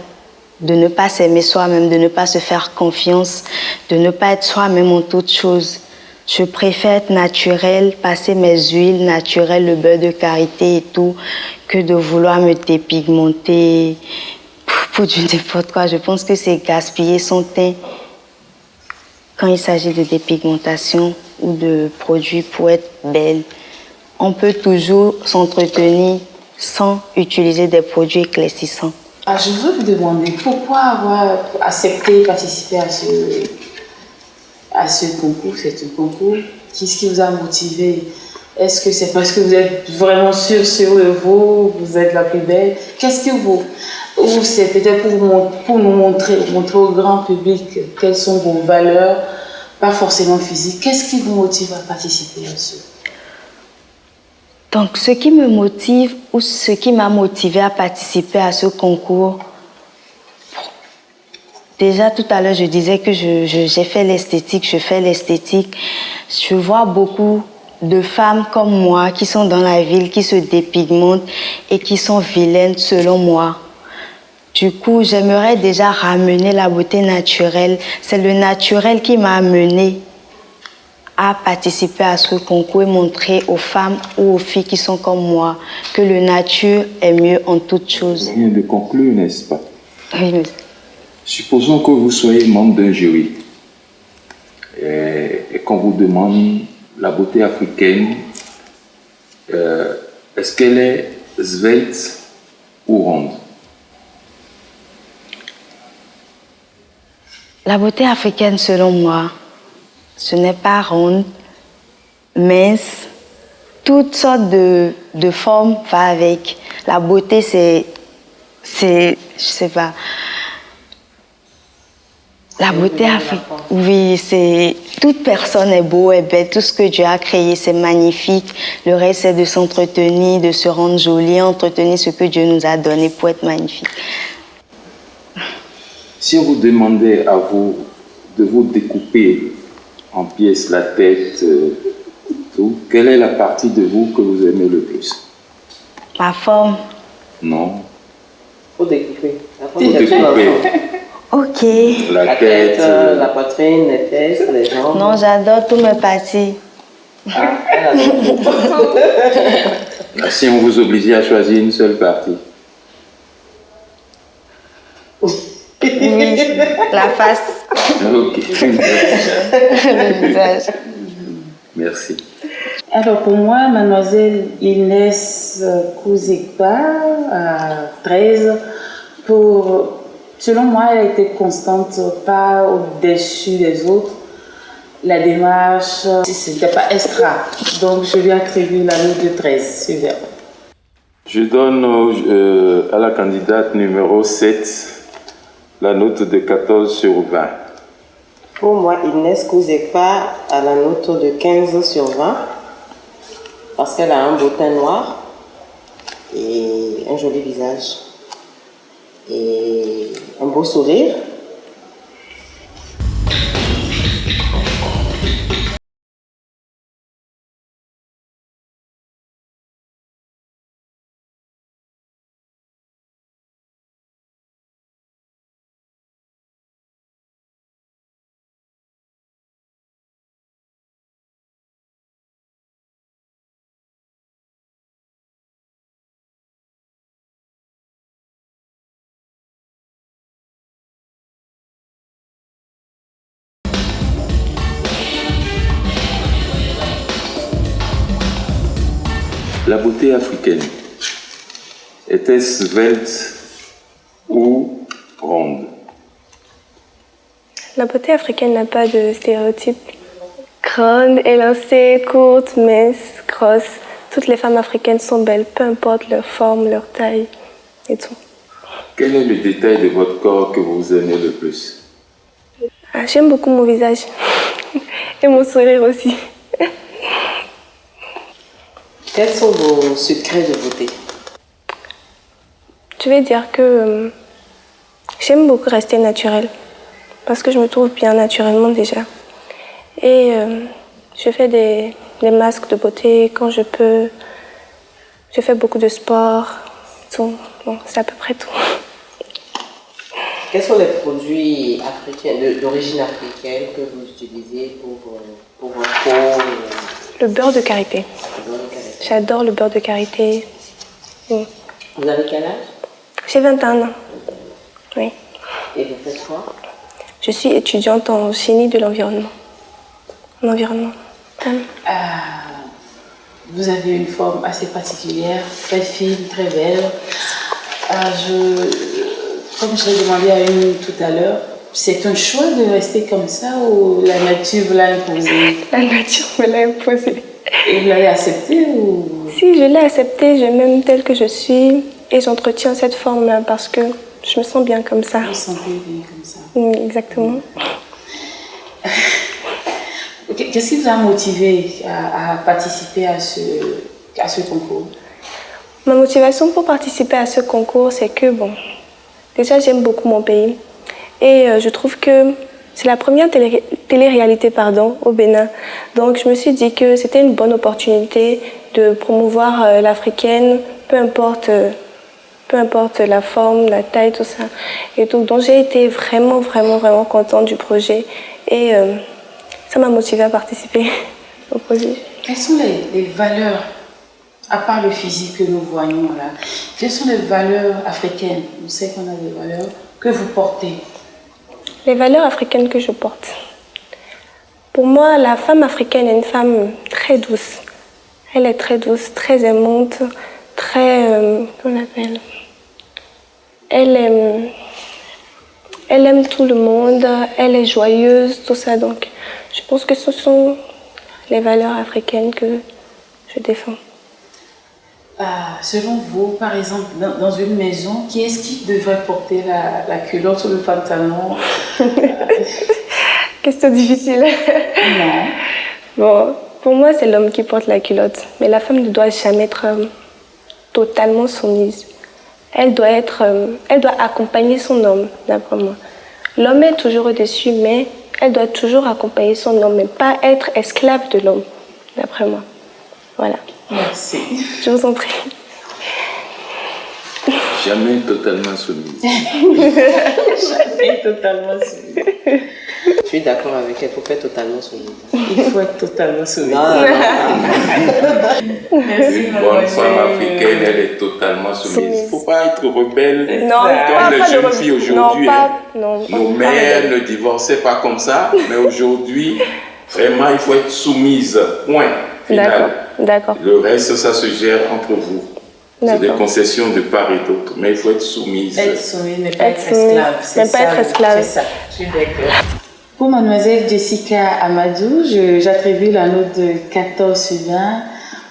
de ne pas s'aimer soi-même, de ne pas se faire confiance, de ne pas être soi-même en toute chose. Je préfère être naturelle, passer mes huiles naturelles, le beurre de karité et tout, que de vouloir me dépigmenter pour du n'importe quoi. Je pense que c'est gaspiller son teint quand il s'agit de dépigmentation ou de produits pour être belle. On peut toujours s'entretenir sans utiliser des produits éclaircissants. Je veux vous demander pourquoi avoir accepté de participer à ce concours, c'est un concours. Qu'est-ce qui vous a motivé? Est-ce que c'est parce que vous êtes vraiment sûr de vous êtes la plus belle? Qu'est-ce que vous... Ou c'est peut-être pour nous montrer au grand public quelles sont vos valeurs, pas forcément physiques. Qu'est-ce qui vous motive à participer à ce? Donc, ce qui me motive ou ce qui m'a motivé à participer à ce concours, déjà tout à l'heure, je disais que j'ai fait l'esthétique, je fais l'esthétique. Je vois beaucoup de femmes comme moi qui sont dans la ville, qui se dépigmentent et qui sont vilaines selon moi. Du coup, j'aimerais déjà ramener la beauté naturelle. C'est le naturel qui m'a amenée à participer à ce concours et montrer aux femmes ou aux filles qui sont comme moi que le nature est mieux en toutes choses. On vient de conclure, n'est-ce pas? Oui, mais... Supposons que vous soyez membre d'un jury et qu'on vous demande la beauté africaine, est-ce qu'elle est svelte ou ronde? La beauté africaine, selon moi, ce n'est pas ronde, mince. Toutes sortes de formes va avec. La beauté, c'est, je sais pas. La beauté africaine, oui, c'est... Toute personne est beau, est belle. Tout ce que Dieu a créé, c'est magnifique. Le reste, c'est de s'entretenir, de se rendre jolie, entretenir ce que Dieu nous a donné pour être magnifique. Si on vous demandait à vous de vous découper en pièces la tête, tout, quelle est la partie de vous que vous aimez le plus? Ma forme. Non. Faut découper. Faut découper. Ok. La tête, la poitrine, les fesses, les jambes. Non, j'adore toutes mes parties. Si on vous obligeait à choisir une seule partie? Oui, la face. Ok. Le visage. Merci. Alors pour moi, mademoiselle Inès Kouzekpa, à 13, selon moi, elle a été constante, pas au-dessus des autres. La démarche, c'était pas extra. Donc je lui attribue la note de 13. Super. Je donne à la candidate numéro 7 la note de 14 sur 20. Pour moi, Inès Kouzekpa a la note de 15 sur 20 parce qu'elle a un beau teint noir et un joli visage et un beau sourire. La beauté africaine, était-ce svelte ou ronde? La beauté africaine n'a pas de stéréotype. Grande, élancée, courte, mince, grosse. Toutes les femmes africaines sont belles, peu importe leur forme, leur taille et tout. Quel est le détail de votre corps que vous aimez le plus? J'aime beaucoup mon visage et mon sourire aussi. Quels sont vos secrets de beauté? Je vais dire que j'aime beaucoup rester naturelle parce que je me trouve bien naturellement déjà. Et je fais des masques de beauté quand je peux. Je fais beaucoup de sport. Tout. Bon, c'est à peu près tout. Quels sont les produits africains, d'origine africaine que vous utilisez pour votre peau? Le beurre de karité. J'adore le beurre de karité. Vous avez quel âge? J'ai 21 ans. Oui. Et vous faites quoi? Je suis étudiante en génie de l'environnement. En environnement. Vous avez une forme assez particulière, très fine, très belle. Comme je l'ai demandé à une tout à l'heure, c'est un choix de rester comme ça ou la nature vous l'a imposé? La nature me l'a imposé. Et vous l'avez accepté ou? Si, je l'ai accepté, je m'aime telle que je suis et j'entretiens cette forme-là parce que je me sens bien comme ça. Vous vous sentez bien comme ça? Exactement. Qu'est-ce qui vous a motivé à participer à ce concours? Ma motivation pour participer à ce concours, c'est que, bon, déjà j'aime beaucoup mon pays et je trouve que c'est la première télé-réalité au Bénin. Donc je me suis dit que c'était une bonne opportunité de promouvoir l'africaine, peu importe la forme, la taille, tout ça. Et tout. Donc j'ai été vraiment contente du projet et ça m'a motivée à participer au projet. Quelles sont les valeurs, à part le physique que nous voyons là, quelles sont les valeurs africaines? On sait qu'on a des valeurs que vous portez. Les valeurs africaines que je porte. Pour moi, la femme africaine est une femme très douce. Elle est très douce, très aimante, très... comment on appelle? Elle aime tout le monde, elle est joyeuse, tout ça. Donc, je pense que ce sont les valeurs africaines que je défends. Selon vous, par exemple, dans une maison, qui est-ce qui devrait porter la culotte ou le pantalon? Question difficile. Non. Bon, pour moi, c'est l'homme qui porte la culotte. Mais la femme ne doit jamais être totalement soumise. Elle doit accompagner son homme, d'après moi. L'homme est toujours au-dessus, mais elle doit toujours accompagner son homme, mais pas être esclave de l'homme, d'après moi. Voilà. Merci. Je vous en prie. Jamais totalement soumise. Jamais totalement soumise. Je suis d'accord avec elle, il faut faire totalement soumise. Il faut être totalement soumise. Merci. Une bonne femme africaine, elle est totalement soumise. Il ne faut pas être rebelle comme les jeunes filles aujourd'hui. Nos mères ne divorçaient pas comme ça, mais aujourd'hui, vraiment, il faut être soumise. Point. Final. D'accord. Le reste, ça se gère entre vous. C'est des concessions de part et d'autre, mais il faut être soumise. Être soumise, ne pas être esclave. Ne pas être esclave. C'est ça, je suis d'accord. Pour mademoiselle Jessica Amadou, j'attribue la note de 14 sur 20.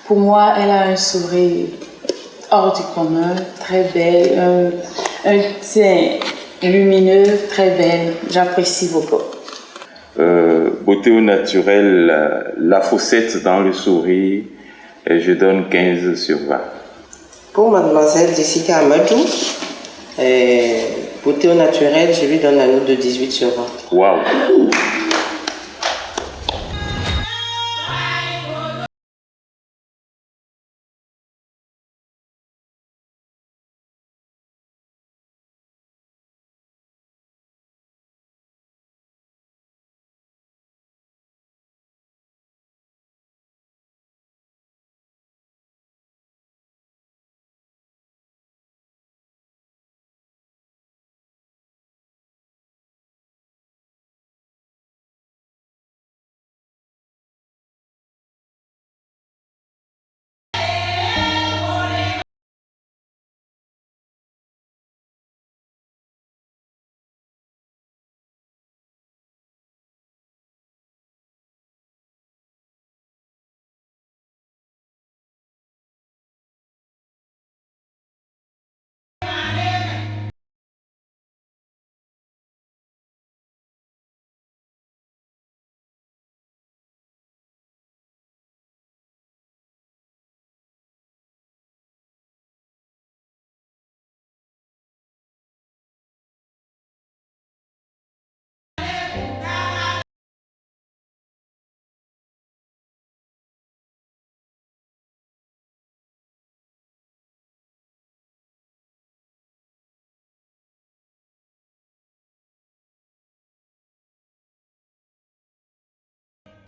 Pour moi, elle a un sourire hors du commun, très belle, un teint lumineux, très belle. J'apprécie beaucoup. Beauté au naturel, la fossette dans le sourire, et je donne 15 sur 20. Pour mademoiselle Jessica Amadou, beauté au naturel, je lui donne la note de 18 sur 20. Waouh!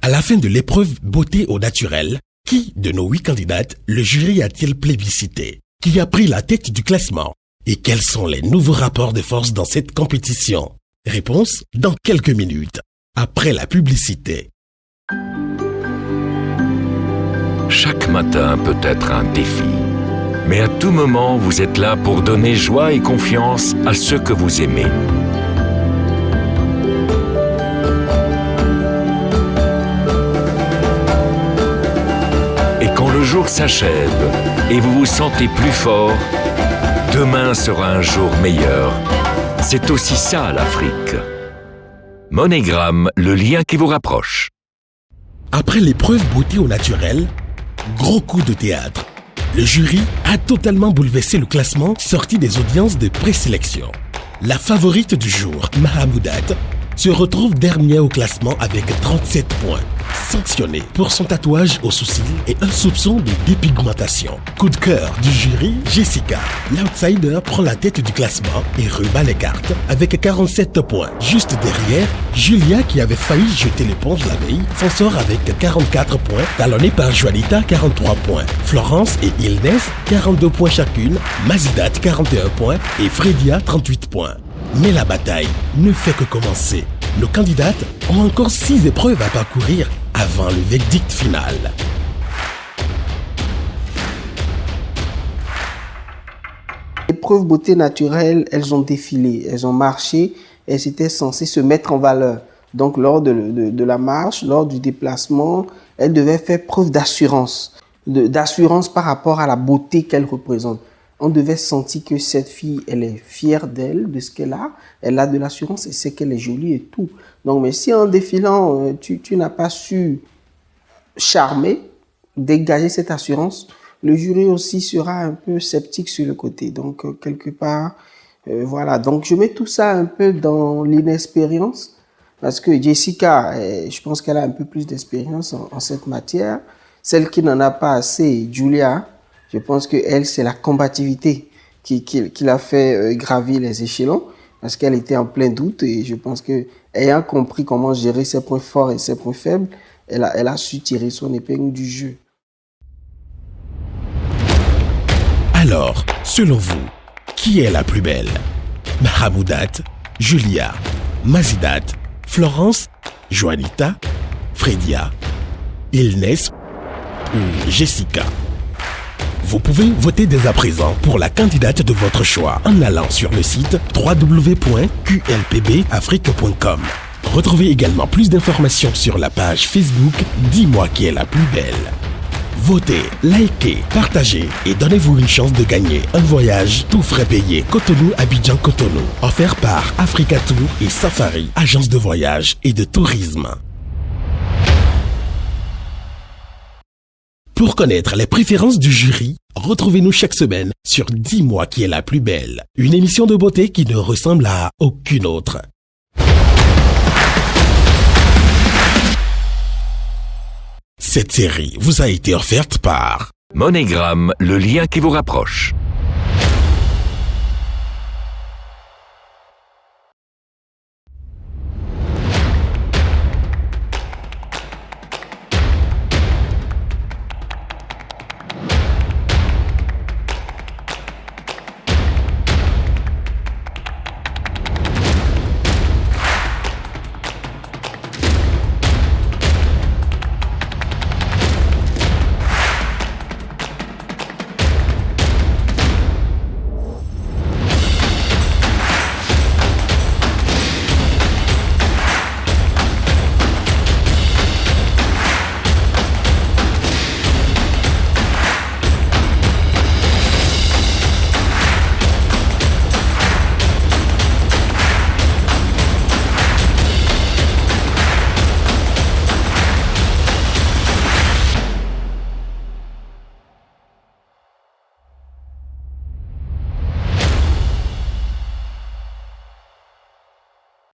À la fin de l'épreuve beauté au naturel, qui de nos 8 candidates le jury a-t-il plébiscité? Qui a pris la tête du classement? Et quels sont les nouveaux rapports de force dans cette compétition? Réponse dans quelques minutes, après la publicité. Chaque matin peut être un défi. Mais à tout moment, vous êtes là pour donner joie et confiance à ceux que vous aimez. Et quand le jour s'achève et vous vous sentez plus fort, demain sera un jour meilleur. C'est aussi ça l'Afrique. Monégramme, le lien qui vous rapproche. Après l'épreuve beauté au naturel, gros coup de théâtre. Le jury a totalement bouleversé le classement sorti des audiences de présélection. La favorite du jour, Mahamoudat, se retrouve dernière au classement avec 37 points, sanctionnée pour son tatouage au sourcil et un soupçon de dépigmentation. Coup de cœur du jury, Jessica. L'outsider prend la tête du classement et rebat les cartes avec 47 points. Juste derrière, Julia, qui avait failli jeter l'éponge la veille, s'en sort avec 44 points, talonnée par Juanita, 43 points. Florence et Ilnes, 42 points chacune, Mazidat, 41 points et Fredia, 38 points. Mais la bataille ne fait que commencer. Nos candidates ont encore 6 épreuves à parcourir avant le verdict final. Épreuves beauté naturelle, elles ont défilé, elles ont marché, elles étaient censées se mettre en valeur. Donc lors de la marche, lors du déplacement, elles devaient faire preuve d'assurance, d'assurance par rapport à la beauté qu'elles représentent. On devait sentir que cette fille, elle est fière d'elle, de ce qu'elle a de l'assurance et c'est qu'elle est jolie et tout. Donc, mais si en défilant, tu n'as pas su charmer, dégager cette assurance, le jury aussi sera un peu sceptique sur le côté. Donc, quelque part, voilà. Donc, je mets tout ça un peu dans l'inexpérience parce que Jessica, je pense qu'elle a un peu plus d'expérience en cette matière. Celle qui n'en a pas assez, Julia, je pense que elle, c'est la combativité qui l'a fait gravir les échelons parce qu'elle était en plein doute et je pense que ayant compris comment gérer ses points forts et ses points faibles, elle a su tirer son épingle du jeu. Alors, selon vous, qui est la plus belle? Mahamoudat, Julia, Mazidat, Florence, Juanita, Fredia, Ilnes ou Jessica? Vous pouvez voter dès à présent pour la candidate de votre choix en allant sur le site www.qlpbafrique.com. Retrouvez également plus d'informations sur la page Facebook Dis-moi qui est la plus belle. Votez, likez, partagez et donnez-vous une chance de gagner un voyage tout frais payé Cotonou-Abidjan-Cotonou offert par Africa Tour et Safari, agence de voyage et de tourisme. Pour connaître les préférences du jury, retrouvez-nous chaque semaine sur Dis-moi qui est la plus belle, une émission de beauté qui ne ressemble à aucune autre. Cette série vous a été offerte par Monégramme, le lien qui vous rapproche.